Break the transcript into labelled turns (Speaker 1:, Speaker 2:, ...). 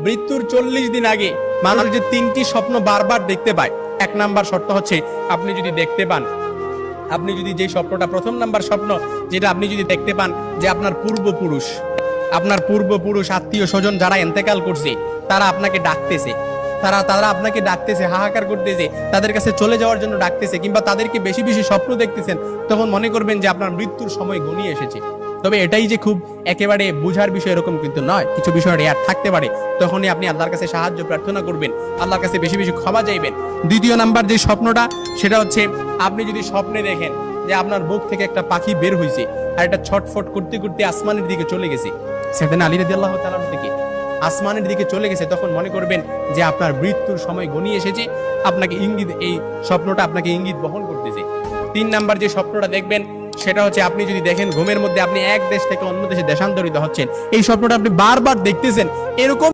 Speaker 1: মৃত্যুর 40 দিন আগে মানুষ যে 3টি স্বপ্ন বারবার দেখতে পায়, 1 নাম্বার শর্ত হচ্ছে আপনি যদি দেখতে পান, আপনি যদি যে স্বপ্নটা, প্রথম নাম্বার স্বপ্ন যেটা আপনি যদি দেখতে পান যে আপনার পূর্বপুরুষ আত্মীয় স্বজন যারা ইন্তেকাল করছে তারা আপনাকে ডাকতেছে, তারা আপনাকে ডাকতেছে, হাহাকার করতেছে, তাদের কাছে চলে যাওয়ার জন্য ডাকতেছে, কিংবা তাদেরকে বেশি বেশি স্বপ্ন দেখতেছেন, তখন মনে করবেন যে আপনার মৃত্যুর সময় ঘনিয়ে এসেছে। তবে এটাই যে খুব একেবারে বুঝার বিষয় এরকম কিন্তু নয়, কিছু বিষয় রেয়ার থাকতে পারে। তখনই আপনি আল্লাহর কাছে সাহায্য প্রার্থনা করবেন, আল্লাহর কাছে বেশি বেশি ক্ষমা চাইবেন। দ্বিতীয় নাম্বার যে স্বপ্নটা সেটা হচ্ছে আপনি যদি স্বপ্নে দেখেন যে আপনার বুক থেকে একটা পাখি বের হয়েছে আর এটা ছটফট করতে করতে আসমানের দিকে চলে গেছে, সাইয়েদনা আলী রাদিয়াল্লাহু তাআলা থেকে আসমানের দিকে চলে গেছে, তখন মনে করবেন যে আপনার মৃত্যুর সময় ঘনিয়ে এসেছে, আপনাকে ইঙ্গিত, এই স্বপ্নটা আপনাকে ইঙ্গিত বহন করতেছে। 3 নাম্বার যে স্বপ্নটা দেখবেন সেটা হচ্ছে আপনি যদি দেখেন ঘুমের মধ্যে আপনি এক দেশ থেকে অন্য দেশে দেশান্তরিত হচ্ছেন, এই স্বপ্নটা আপনি বারবার দেখতেছেন, এরকম